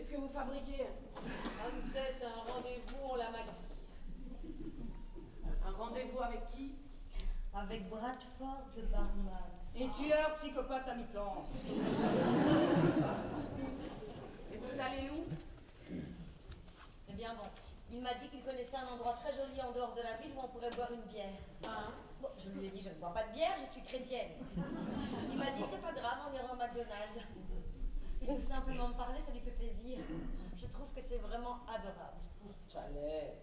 Qu'est-ce que vous fabriquez? On sait, c'est un rendez-vous, on l'a maquillé. Un rendez-vous avec qui? Avec Bradford, le barman. Et tueur, psychopathe à mi-temps. Et vous allez où? Eh bien bon, il m'a dit qu'il connaissait un endroit très joli en dehors de la ville où on pourrait boire une bière. Hein? Bon, je lui ai dit, je ne bois pas de bière, je suis chrétienne. Il m'a dit, c'est pas grave, on ira au McDonald's. Il veut simplement me parler, ça lui fait plaisir. Je trouve que c'est vraiment adorable. J'allais.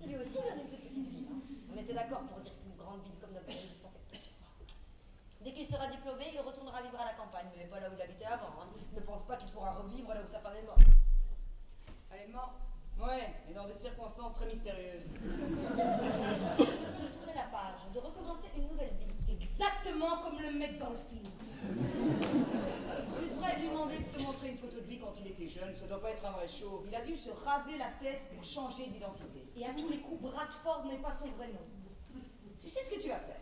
Lui aussi, il vient d'une toute petite ville. On était d'accord pour dire qu'une grande ville comme notre ville, ça fait tout. Dès qu'il sera diplômé, il retournera vivre à la campagne, mais pas là où il habitait avant. Hein. Ne pense pas qu'il pourra revivre là où sa femme est morte. Elle est morte? Ouais, et dans des circonstances très mystérieuses. J'ai besoin de tourner la page, de recommencer une nouvelle vie. Exactement comme le mec dans le film. Tu devrais lui demander de te montrer une photo de lui quand il était jeune. Ça doit pas être un vrai chauve. Il a dû se raser la tête pour changer d'identité. Et à tous les coups, Bradford n'est pas son vrai nom. Tu sais ce que tu vas faire?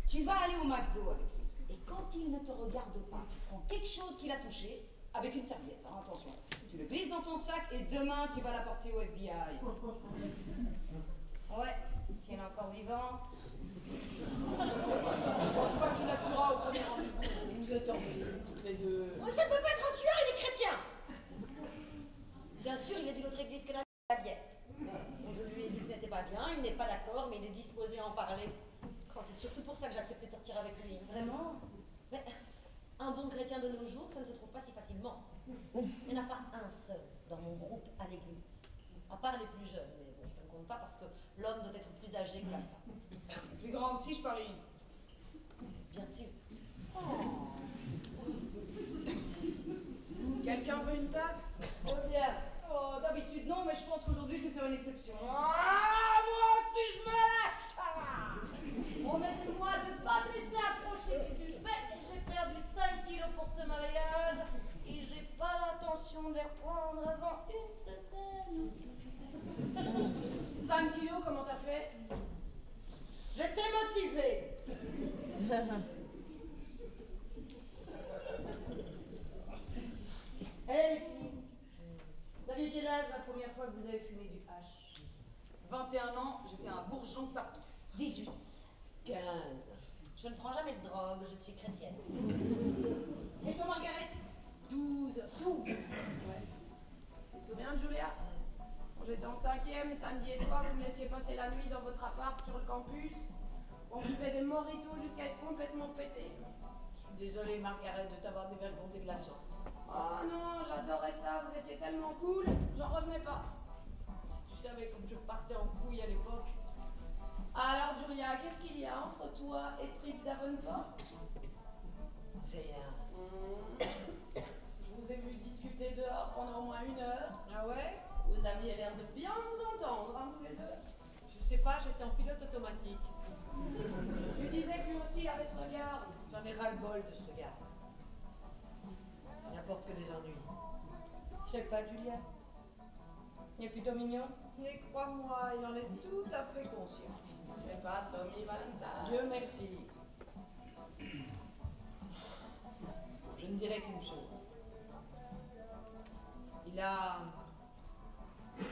Tu vas aller au McDo avec lui. Et quand il ne te regarde pas, tu prends quelque chose qu'il a touché, avec une serviette, hein, attention. Tu le glisses dans ton sac et demain tu vas l'apporter au FBI. Ouais, si elle est encore vivante. Je pense pas qu'il la tuera au premier rendez-vous. Vous êtes emmêlés, toutes les deux. Oh, ça peut pas être un tueur, il est chrétien. Bien sûr, il est d'une autre église que la bière. Donc je lui ai dit que ce n'était pas bien, il n'est pas d'accord, mais il est disposé à en parler. Oh, c'est surtout pour ça que j'ai accepté de sortir avec lui. Vraiment? Mais un bon chrétien de nos jours, ça ne se trouve pas si facilement. Il n'y en a pas un seul dans mon groupe à l'église. À part les plus jeunes, mais bon, ça ne compte pas parce que l'homme doit être plus âgé que la femme. Plus grand aussi, je parie. Bien sûr. Quelqu'un veut une taf? Oh bien. Oh, d'habitude non, mais je pense qu'aujourd'hui je vais faire une exception. Ah, moi aussi je me lâche, ça va. Promettez-moi de ne pas me laisser approcher du buffet. J'ai perdu 5 kilos pour ce mariage et j'ai pas l'intention de les reprendre avant une semaine. 5 kilos, comment t'as fait? J'étais motivée. Eh les filles, vous aviez quel âge la première fois que vous avez fumé du hash? 21 ans, j'étais un bourgeon tardif. 18. 15. Je ne prends jamais de drogue, je suis chrétienne. Et toi, Margaret? 12. 12. Ouais. Tu te souviens de Julia? Quand j'étais en 5e, samedi et toi, vous me laissiez passer la nuit dans votre appart sur le campus. On buvait des mojitos jusqu'à être complètement pété. Je suis désolée, Margaret, de t'avoir dévergondé de la sorte. Oh non, j'adorais ça, vous étiez tellement cool, j'en revenais pas. Tu savais comme je partais en couille à l'époque. Alors Julia, qu'est-ce qu'il y a entre toi et Trip Davenport? Rien. Je vous ai vu discuter dehors pendant au moins 1 heure. Ah ouais? Vous aviez l'air de bien vous entendre, hein, tous les deux. Je sais pas, j'étais en pilote automatique. Tu disais que lui aussi avait ce regard. J'en ai ras-le-bol de ce regard. Il n'apporte que des ennuis. Je sais pas, Julia. Il est plutôt mignon. Et crois-moi, il en est tout à fait conscient. C'est pas Tommy Valentine. Dieu merci. Je ne dirais qu'une chose. Il a de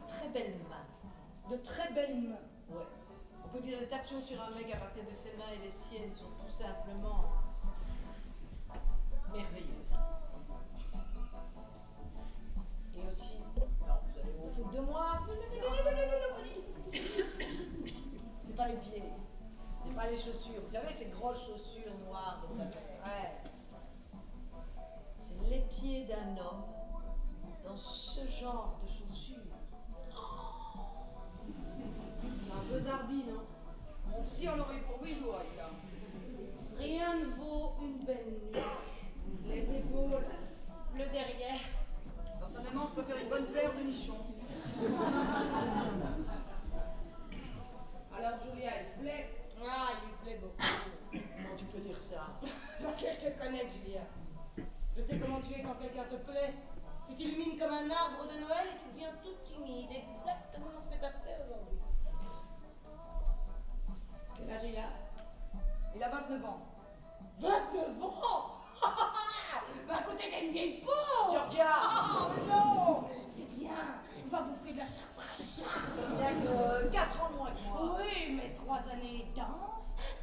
très belles mains. De très belles mains. Ouais. On peut dire des tas de choses sur un mec à partir de ses mains et les siennes sont tout simplement merveilleuses. Et aussi, non, vous allez vous foutre de moi. C'est pas les pieds, c'est pas les chaussures. Vous savez, ces grosses chaussures noires de ouais. C'est les pieds d'un homme dans ce genre de chaussures. C'est un peu zarbi, non? Mon psy en aurait eu pour 8 jours avec ça. Rien ne vaut une belle nuit. Les épaules. Le derrière. Personnellement, je préfère une bonne paire de nichons. Alors Julia, il te plaît? Ah, il lui plaît beaucoup. Comment tu peux dire ça? Parce que je te connais, Julia. Je sais comment tu es quand quelqu'un te plaît. Tu t'illumines comme un arbre de Noël et tu deviens tout timide. Exactement ce que tu as fait aujourd'hui. Quel âge il a? Il a 29 ans. 29 ans. Bah à côté, t'es une vieille peau. Georgia! Oh non.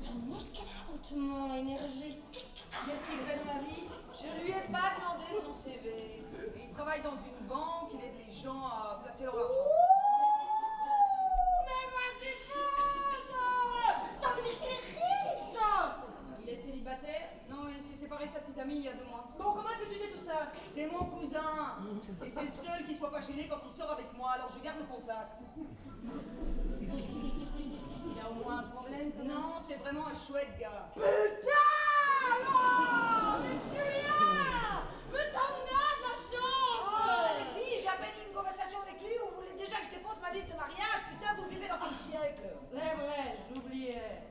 tonique, hautement énergétique. Qu'est-ce qu'il fait de ma vie? Je lui ai pas demandé son CV. Il travaille dans une banque, il aide les gens à placer leur argent. Mais moi c'est fou. Ça veut dire qu'il est riche. Il est célibataire? Non, il s'est séparé de sa petite amie il y a 2 mois. Bon, comment est-ce que tu sais tout ça? C'est mon cousin. Et c'est le seul qui soit pas gêné quand il sort avec moi, alors je garde le contact. Il y a au moins un problème. Non, c'est vraiment un chouette gars. Putain! Non! Mais Julia! Mais t'en as de la chance! Oh, les filles, j'ai à peine eu une conversation avec lui, vous voulez déjà que je dépose ma liste de mariage? Putain, vous vivez dans quel siècle? C'est vrai, j'oubliais.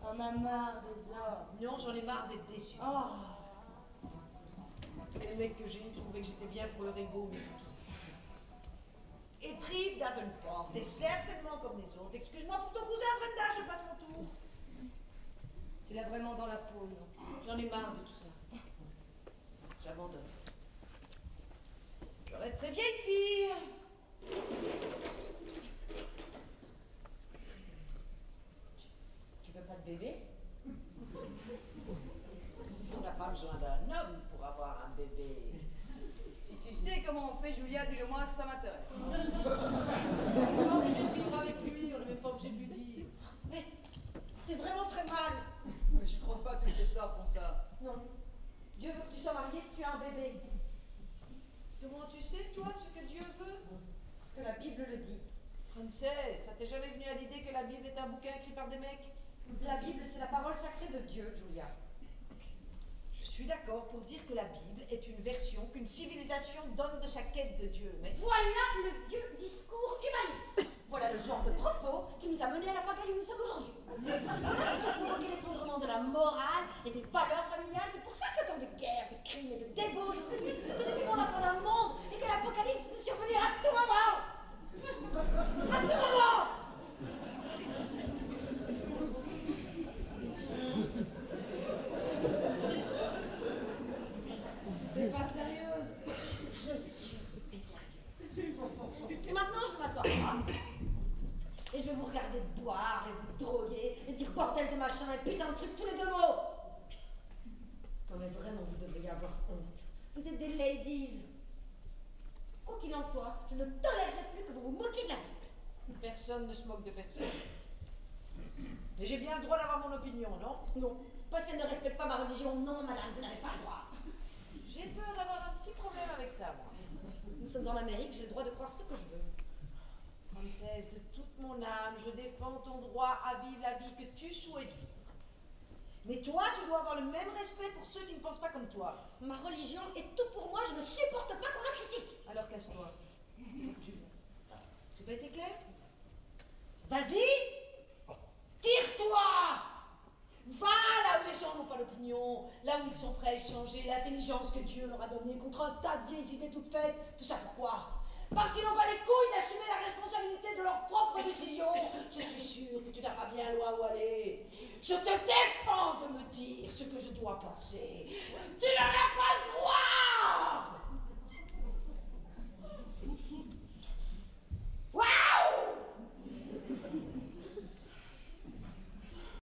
T'en as marre des hommes. Non, j'en ai marre d'être déçue. Oh. Les mecs que j'ai eu trouvaient que j'étais bien pour leur ego, mais c'est tout. Et Trip Davenport, t'es certainement comme les autres. Excuse-moi pour ton cousin, Brenda, je passe mon tour. Tu l'as vraiment dans la peau, non? J'en ai marre de tout ça. J'abandonne. Je reste très vieille fille. Tu veux pas de bébé? On n'a pas besoin d'un homme pour avoir un bébé. Si tu sais comment on fait, Julia, dis-le-moi, ça m'intéresse. On n'est pas obligé de vivre avec lui, on n'est même pas obligé de lui dire. Mais c'est vraiment très mal. Mais je crois pas que toutes les stars font ça. Non. Dieu veut que tu sois mariée si tu as un bébé. Comment tu sais, toi, ce que Dieu veut? Parce que la Bible le dit. Frances, ça t'est jamais venu à l'idée que la Bible est un bouquin écrit par des mecs? La Bible, c'est la parole sacrée de Dieu, Julia. Je suis d'accord pour dire que la Bible est une version qu'une civilisation donne de sa quête de Dieu, mais... Voilà le vieux discours humaniste. Voilà le genre de propos qui nous a menés à la pagaille où nous sommes aujourd'hui. Voilà ce qui a provoqué l'effondrement de la morale et des valeurs familiales. C'est pour ça que tant de guerres, de crimes et de débauches aujourd'hui, nous vivons la fin d'un monde et que l'apocalypse peut survenir à tout moment. À tout moment. T'es pas sérieuse? Je suis sérieuse. Et maintenant, je m'assois. Et je vais vous regarder boire et vous droguer et dire bordel de machin et putain de truc tous les 2 mots. Non mais vraiment, vous devriez avoir honte. Vous êtes des ladies. Quoi qu'il en soit, je ne tolérerai plus que vous vous moquiez de la Bible. Personne ne se moque de personne. Mais j'ai bien le droit d'avoir mon opinion, non? Non, pas si elle ne respecte pas ma religion, non madame, vous n'avez pas le droit. J'ai peur d'avoir un petit problème avec ça, moi. Nous sommes en Amérique, j'ai le droit de croire ce que je veux. Frances, de toute mon âme, je défends ton droit à vivre la vie que tu souhaites vivre. Mais toi, tu dois avoir le même respect pour ceux qui ne pensent pas comme toi. Ma religion est tout pour moi, je ne supporte pas qu'on la critique. Alors casse-toi. Tu pas été clair? Vas-y, Tire-toi! Va là où les gens n'ont pas d'opinion, là où ils sont prêts à échanger l'intelligence que Dieu leur a donnée contre un tas de vieilles idées toutes faites. Tout ça pourquoi? Parce qu'ils n'ont pas les couilles d'assumer la responsabilité de leurs propres décisions. Je suis sûre que tu n'as pas bien loin où aller. Je te défends de me dire ce que je dois penser. Tu n'en as pas